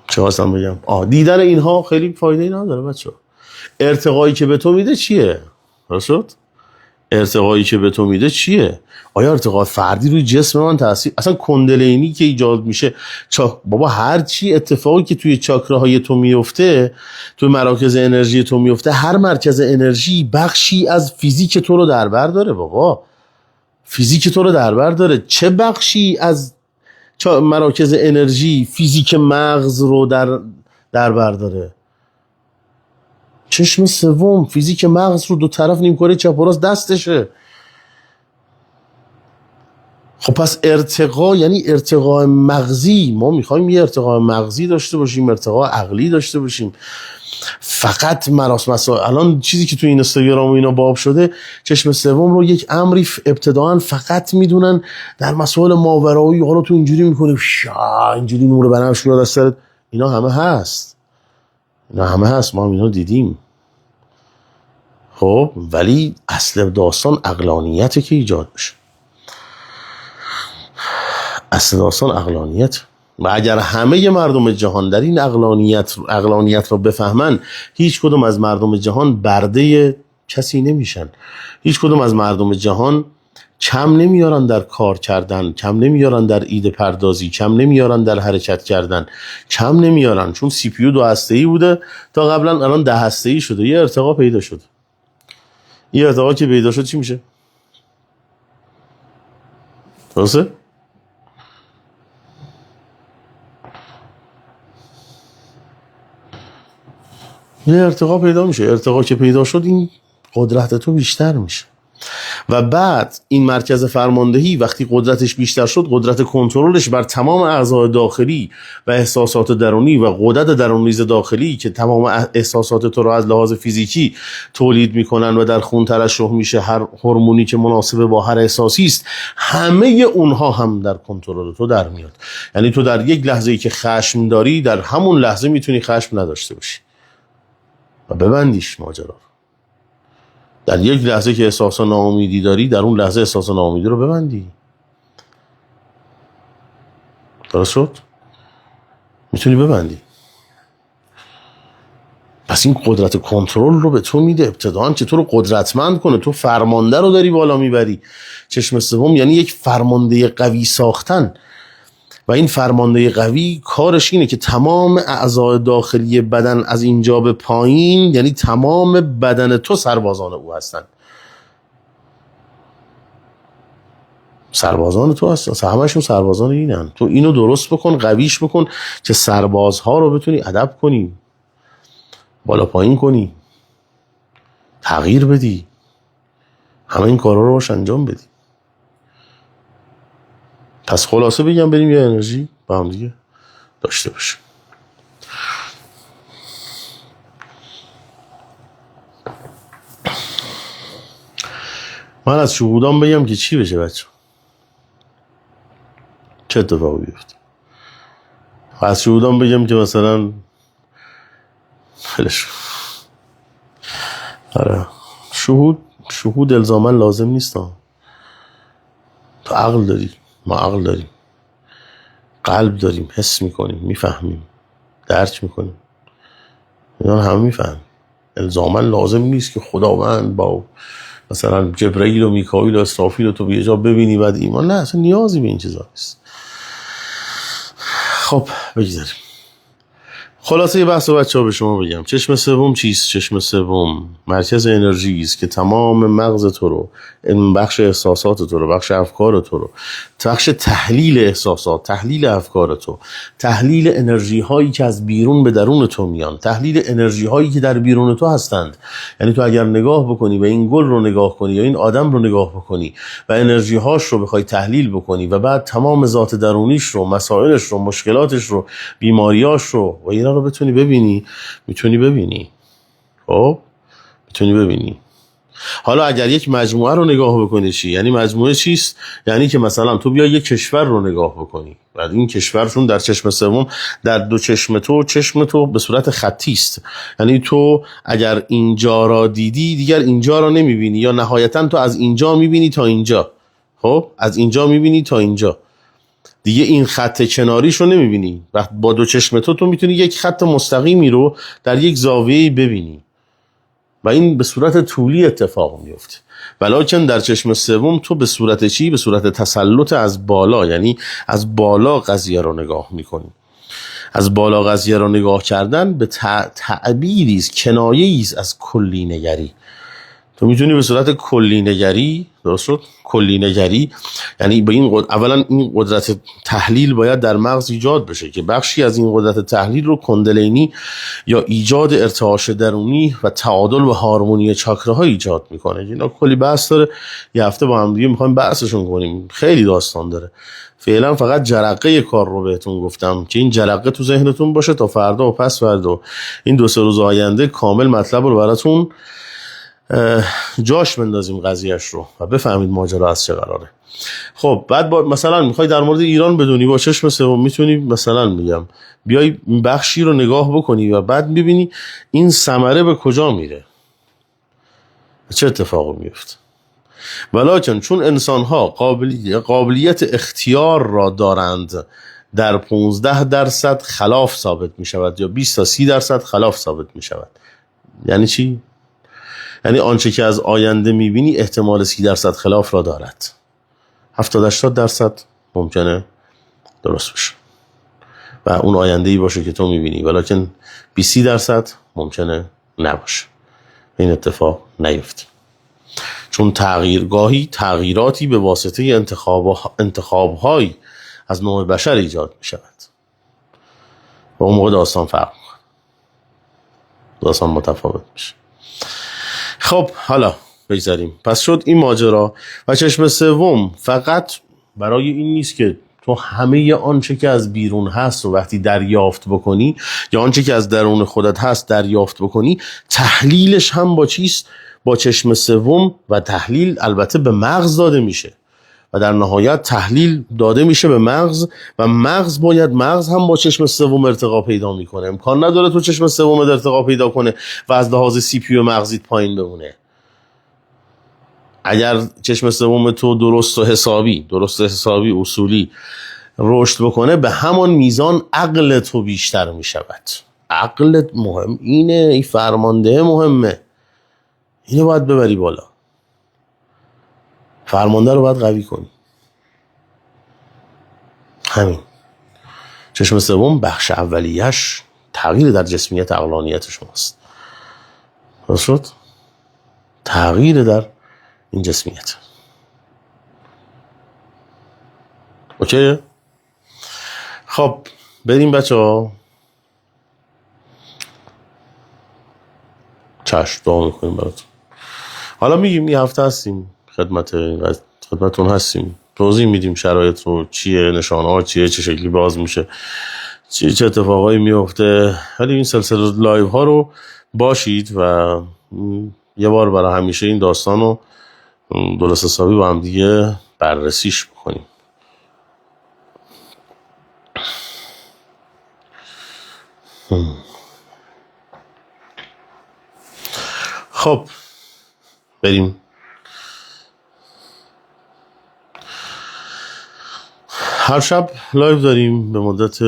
چه خواستم بگم. دیدن اینها خیلی فایده نداره بچه. ارتقایی که به تو میده چیه؟ درست؟ ارتقایی که به تو میده چیه؟ آیا ارتقای فردی روی جسم من تاثیر، اصلا کندلینی که ایجاد میشه، بابا هر چی اتفاقی که توی چاکراهای تو میفته، توی مراکز انرژی تو میفته، هر مرکز انرژی بخشی از فیزیک تو رو در بر داره. بابا فیزیک تو رو در بر داره. چه بخشی از مراکز انرژی فیزیک مغز رو در بر داره؟ چشم سوم فیزیک مغز رو دو طرف نیمکره چپ و راست دستشه. خب پس ارتقا یعنی ارتقا مغزی. ما میخوایم یه ارتقا مغزی داشته باشیم، ارتقا عقلی داشته باشیم. فقط مسائل الان چیزی که تو این اینستاگرام و اینا باب شده، چشم سوم رو یک امری ابتداعا فقط میدونن در مسائل ماورایی. حالا تو اینجوری میکنی اینجوری نور بنفش میاد از سرت. اینا همه هست، ما اینا دیدیم. خب ولی اصل داستان عقلانیته که ایجاد میشه. اصل داستان عقلانیت. و اگر همه مردم جهان در این عقلانیت رو بفهمن، هیچ کدوم از مردم جهان برده کسی نمیشن. هیچ کدوم از مردم جهان کم نمیارن در کار کردن، کم نمیارن در ایده پردازی، کم نمیارن در حرکت کردن، کم نمیارن. چون سی پی یو 2 هسته‌ای بوده تا قبلا، الان 10 هسته‌ای شده. یه ارتقا پیدا شد. یه ارتقا که پیدا شد چی میشه؟ درسته؟ یه ارتقا پیدا میشه. ارتقا که پیدا شد، این قدرت تو بیشتر میشه. و بعد این مرکز فرماندهی وقتی قدرتش بیشتر شد، قدرت کنترلش بر تمام اعضای داخلی و احساسات درونی و غدد درونیز داخلی که تمام احساسات تو رو از لحاظ فیزیکی تولید میکنن و در خون ترشح میشه، هر هورمونی که مناسب با هر احساسی است، همه اونها هم در کنترل تو در میاد. یعنی تو در یک لحظه‌ای که خشم داری، در همون لحظه میتونی خشم نداشته باشی و ببندیش ماجرا. در یک لحظه که احساس ناامیدی داری، در اون لحظه احساس ناامیدی رو ببندی. درست شد؟ میتونی ببندی. پس این قدرت کنترل رو به تو میده ابتداً که تو رو قدرتمند کنه. تو فرمانده رو داری بالا میبری. چشم سوم یعنی یک فرمانده قوی ساختن. و این فرمانده قوی کارش اینه که تمام اعضای داخلی بدن از اینجا به پایین، یعنی تمام بدن تو سربازان او هستن. سربازان تو هستن، همشون سربازان اینن. تو اینو درست بکن، قویش بکن که سربازها رو بتونی ادب کنی، بالا پایین کنی، تغییر بدی. همه این کارا رو باش انجام بدی. پس خلاصه بگم بریم یه انرژی با هم دیگه داشته باشیم. من از شهودان بگم که چی بشه بچه، چه اتفاقی بیفته. از شهودان بگم که مثلا آره شهود الزاما لازم نیست. تو عقل داری، ما عقل داریم، قلب داریم، حس میکنیم، میفهمیم، درک میکنیم. اینا همه میفهم. الزاما لازم نیست که خداوند با مثلا جبرئیل و میکائیل و اسرافیل رو تو به جا ببینی بعد ایمان. نه، اصلا نیازی به این چیزا نیست. خب بگذاریم. خلاصه یه بحث رو بچه ها به شما بگم. چشم سوم چیست؟ چشم سوم مرکز انرژی است که تمام مغز تو رو، بخش احساسات تو رو، بخش افکار تو رو، بخش تحلیل احساسات، تحلیل افکار تو، تحلیل انرژی هایی که از بیرون به درون تو میان، تحلیل انرژی هایی که در بیرون تو هستند. یعنی تو اگر نگاه بکنی و این گل رو نگاه کنی یا این آدم رو نگاه بکنی و انرژی هاش رو بخوای تحلیل بکنی و بعد تمام ذات درونیش رو، مسائلش رو، مشکلاتش رو، بیماریاش رو و اینا رو بتونی ببینی، میتونی ببینی. خب میتونی ببینی. حالا اگر یک مجموعه رو نگاه بکنی چی؟ یعنی مجموعه چیست؟ یعنی که مثلا تو بیا یک کشور رو نگاه بکنی و این کشورشون در چشم سوم، در دو چشم تو به صورت خطی است. یعنی تو اگر اینجا را دیدی دیگر اینجا را نمیبینی، یا نهایتا تو از اینجا میبینی تا اینجا. خب از اینجا میبینی تا اینجا، دیگه این خط کناریش رو نمیبینی. و با دو چشم تو میتونی یک خط مستقیمی رو در یک زاویه‌ای ببینی و این به صورت طولی اتفاق میفته. ولیکن در چشم سوم تو به صورت چی؟ به صورت تسلط از بالا، یعنی از بالا قضیه رو نگاه میکنی. از بالا قضیه رو نگاه کردن به تعبیری است، کنایه‌ای است از کلی نگری. تو میتونی به صورت کلی نگری، درست شد؟ کلی نگری یعنی به این اولا این قدرت تحلیل باید در مغز ایجاد بشه که بخشی از این قدرت تحلیل رو کندلینی یا ایجاد ارتعاش درونی و تعادل و هارمونی چاکراها ایجاد میکنه. اینا کلی بحث داره، یه هفته با هم دیگه میخوایم بحثشون کنیم، خیلی داستان داره. فعلا فقط جرقه کار رو بهتون گفتم که این جرقه تو ذهنتون باشه تا فردا و پس فردا این 2-3 روز آینده کامل مطلب رو براتون جاش بندازیم قضیهش رو و بفهمید ماجرا از چه قراره. خب بعد مثلا میخوای در مورد ایران بدونی، با چشم سوم میتونی مثلا میگم بیای بخشی رو نگاه بکنی و بعد ببینی این ثمره به کجا میره، چه اتفاقی میفته. ولیکن چون انسان‌ها قابلیت اختیار را دارند، در 15% خلاف ثابت میشود یا 20 تا 30% خلاف ثابت میشود. یعنی چی؟ یعنی آنچه که از آینده میبینی احتمال 30% خلاف را دارد. 70-80% ممکنه درست بشه و اون آینده‌ای باشه که تو میبینی، ولیکن 20% ممکنه نباشه. این اتفاق نیفته. چون گاهی تغییراتی به واسطه انتخاب‌های از نوع بشر ایجاد میشود و اون موقع داستان فرق میکنه، داستان متفاوت میشه. خب حالا بگذاریم. پس شد این ماجرا. و چشم سوم فقط برای این نیست که تو همه آنچه که از بیرون هست و وقتی دریافت بکنی یا آنچه که از درون خودت هست دریافت بکنی، تحلیلش هم با چیست؟ با چشم سوم. و تحلیل البته به مغز داده میشه و در نهایت تحلیل داده میشه به مغز و مغز هم با چشم سوم ارتقا پیدا میکنه. امکان نداره تو چشم سوم ارتقا پیدا کنه و از لحاظ سی پی و مغزیت پایین بمونه. اگر چشم سوم تو درست و حسابی اصولی رشد بکنه، به همان میزان عقل تو بیشتر میشود. عقلت مهم اینه، این فرمانده مهمه، اینو باید ببری بالا، فرمانده رو باید قوی کنی. همین. چشم سوم بخش اولیش تغییر در جسمیت عقلانیت شماست. درست شد؟ تغییر در این جسمیت. اوکی؟ خب بریم بچه ها. چشم دعا میکنیم براتون. حالا میگیم یه هفته هستیم خدمتون هستیم، توضیح میدیم شرایط رو چیه، نشانه ها چیه، چه شکلی باز میشه، چه اتفاقایی میفته. ولی این سلسله لایو ها رو باشید و یه بار برای همیشه این داستان رو درست حسابی با هم دیگه بررسیش بکنیم. خب بریم. هر شب لایو داریم به مدت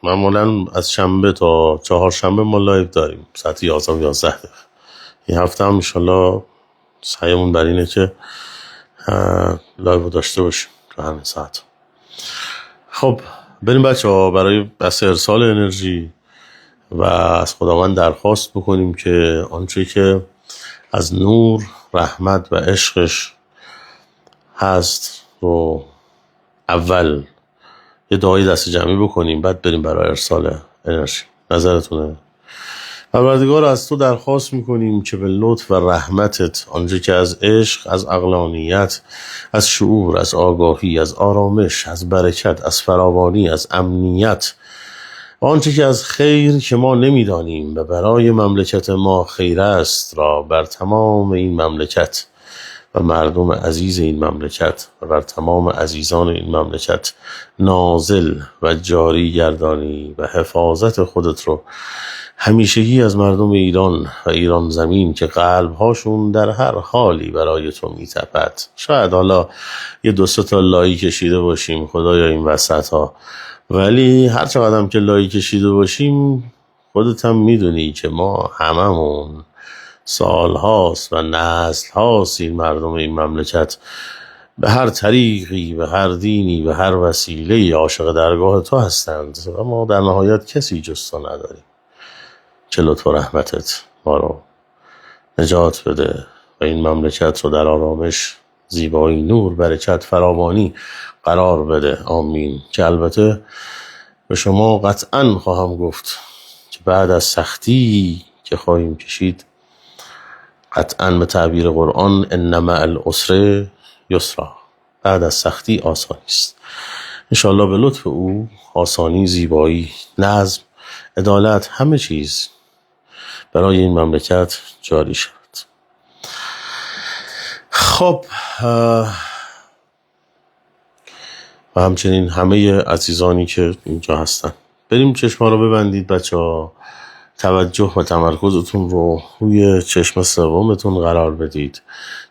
معمولا از شنبه تا چهارشنبه ما لایو داریم ساعت 11 این هفته هم انشالله سعیمون بر اینه که لایو داشته باشیم تو همین ساعت. خب بریم بچه ها برای بس ارسال انرژی و از خداوند درخواست بکنیم که آنچه که از نور، رحمت و عشقش هست رو اول یه دعای دست جمعی بکنیم، بعد بریم برای ارسال انرژی. نظرتونه؟ پروردگار، از تو درخواست میکنیم که به لطف و رحمتت آنچه که از عشق، از عقلانیت، از شعور، از آگاهی، از آرامش، از برکت، از فراوانی، از امنیت، آنچه که از خیر که ما نمیدانیم و برای مملکت ما خیر است را بر تمام این مملکت و مردم عزیز این مملکت و بر تمام عزیزان این مملکت نازل و جاری گردانی و حفاظت خودت رو همیشگی از مردم ایران و ایران زمین که قلبهاشون در هر حالی برای تو میتپد. شاید حالا یه 2 تا لایی کشیده باشیم خدایا این وسط ها، ولی هر چقدر که لایی کشیده باشیم خودت هم میدونی که ما هممون سال هاست و نسل هاست این مردم این مملکت به هر طریقی، به هر دینی، به هر وسیله عاشق درگاه تو هستند و ما در نهایت کسی جز تو نداریم. چه لطف و رحمتت ما رو نجات بده و این مملکت رو در آرامش، زیبایی، نور، برکت، فراوانی قرار بده. آمین. که البته به شما قطعا خواهم گفت که بعد از سختی که خواهیم کشید، قطعا به تعبیر قرآن ان مع العسر یسرا، بعد از سختی آسانی است. انشاءالله به لطف او آسانی، زیبایی، نظم، عدالت، همه چیز برای این مملکت جاری شد. خب و همچنین همه عزیزانی که اینجا هستن، بریم چشما رو ببندید بچه ها، توجه و تمرکزتون رو روی چشم سومتون قرار بدید.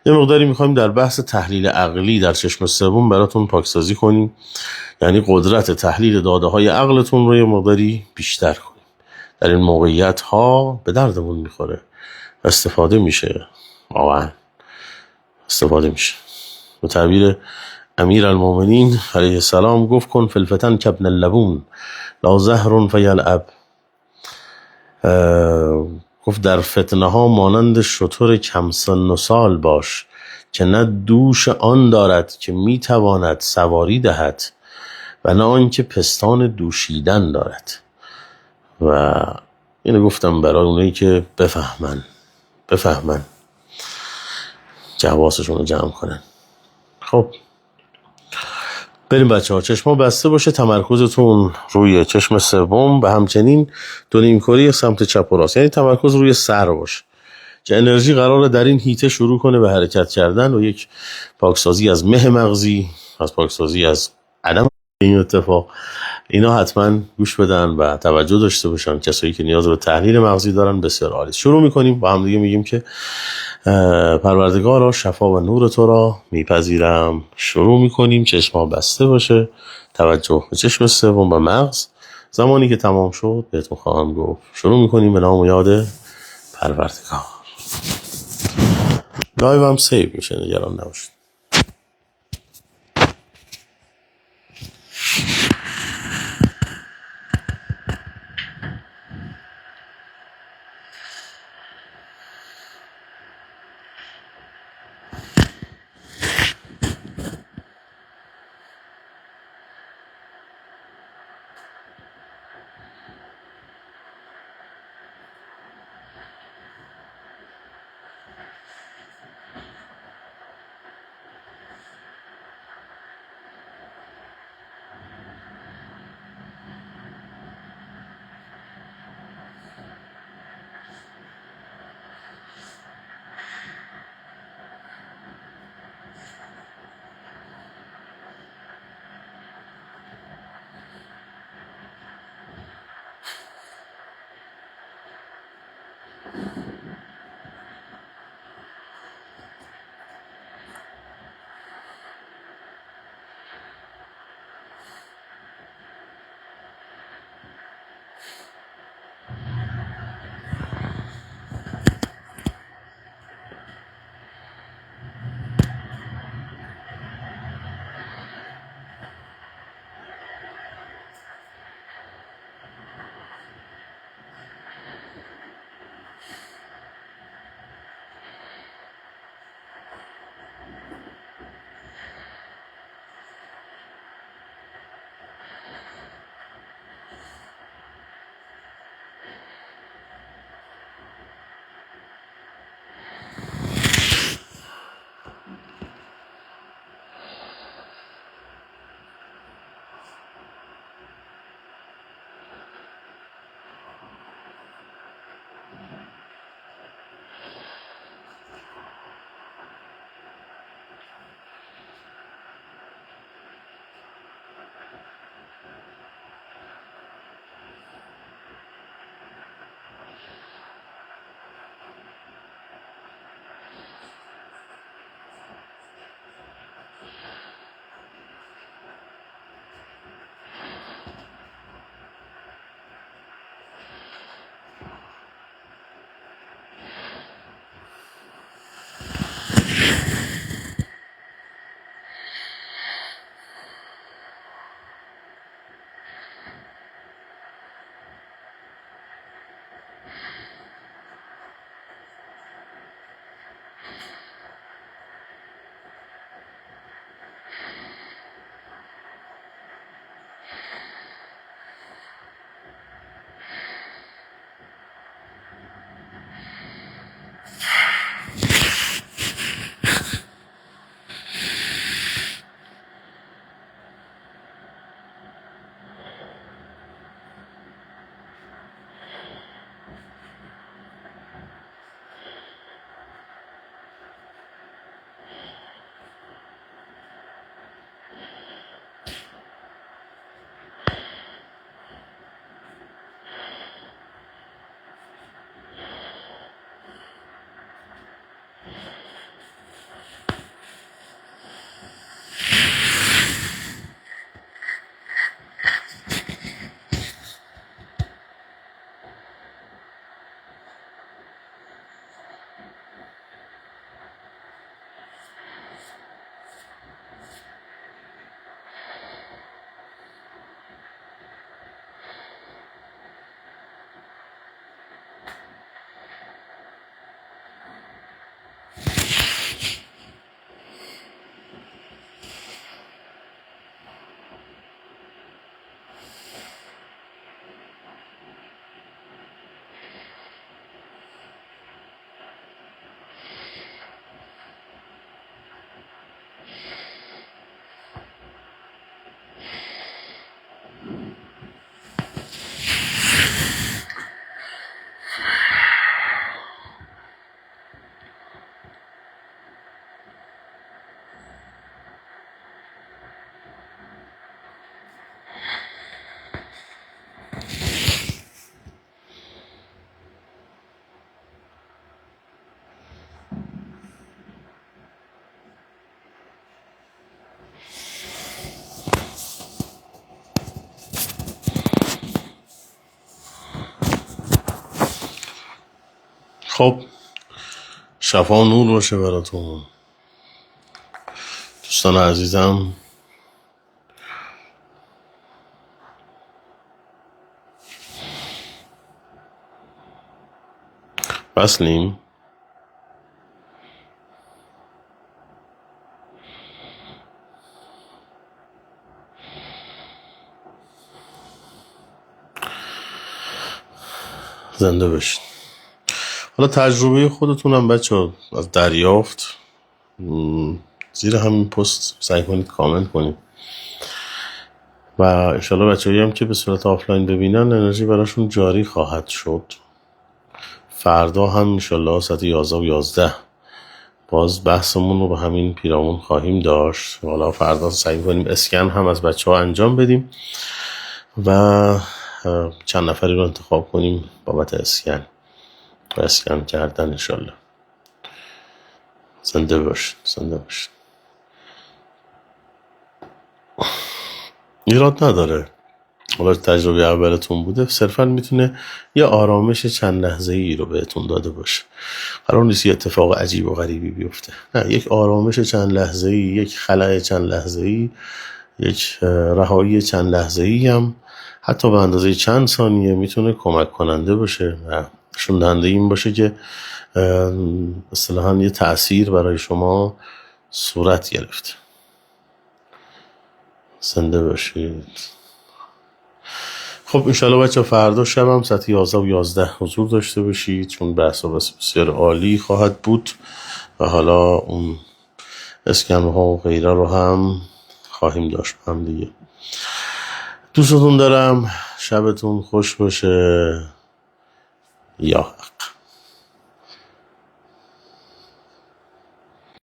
یه مقداری میخوایم در بحث تحلیل عقلی در چشم سوم براتون پاکسازی کنیم، یعنی قدرت تحلیل داده های عقلتون رو یه مقداری بیشتر کنیم. در این موقعیت ها به دردمون میخوره، استفاده میشه، واقعا استفاده میشه. به تعبیر امیر المومنین علیه السلام گفت کن فی الفتن کابن اللبون لا زهر فیلعب. گفت در فتنه ها مانند شتر کم سن و سال باش که نه دوش آن دارد که میتواند سواری دهد و نه آن که پستان دوشیدن دارد. و اینو گفتم برای اونایی که بفهمن که حواسشون رو جمع کنن. خب بریم بچه ها، چشما بسته باشه، تمرکزتون روی چشم سوم و همچنین دو نیمکره سمت چپ و راست، یعنی تمرکز روی سر باشه که انرژی قراره در این هیته شروع کنه به حرکت کردن و یک پاکسازی از مه مغزی، از پاکسازی از عدم این اتفاق. اینا حتما گوش بدن و توجه داشته باشن کسایی که نیاز به تحلیل مغزی دارن. بسیار عالی. شروع میکنیم با هم دیگه، میگیم که پروردگارا شفا و نور تو را میپذیرم. شروع میکنیم، چشما بسته باشه، توجه به چشم سوم و مغز. زمانی که تمام شد بهتون خواهم گفت. شروع میکنیم به نام و یاد پروردگار. لایو هم سیو میشه، نگران نباشید. خب شفا و نور باشه براتون دوستان عزیزم. وصلیم. زنده باشین. حالا تجربه خودتونم بچه از دریافت زیر همین پست سعی کنید کامنت کنید و انشالله بچه‌ای هم که به صورت آفلاین ببینن انرژی براشون جاری خواهد شد. فردا هم انشالله ساعت 11 و 11 باز بحثمون رو به همین پیرامون خواهیم داشت. حالا فردا سعی کنیم اسکن هم از بچه‌ها انجام بدیم و چند نفری رو انتخاب کنیم بابت اسکن و اسکن کردن انشالله. زنده باشین. زنده باشین. ایراد نداره. حالا تجربه اولتون بوده صرفا میتونه یه آرامش چند لحظه ای رو بهتون داده باشه. قرار نیست یه اتفاق عجیب و غریبی بیفته. نه، یک آرامش چند لحظه ای، یک خلأ چند لحظه ای، یک رهایی چند لحظه ای هم حتی به اندازه چند ثانیه میتونه کمک کننده باشه و نشون دهنده این باشه که اصطلاحاً یه تأثیر برای شما صورت گرفته. زنده باشید. خب انشالله بچه فردا شب هم ساعت 11 و 11 حضور داشته باشید چون بحث بسیار عالی خواهد بود و حالا اون اسکن ها و غیره رو هم خواهیم داشت هم دیگه. دوستتون دارم. شبتون خوش باشه. یا حق.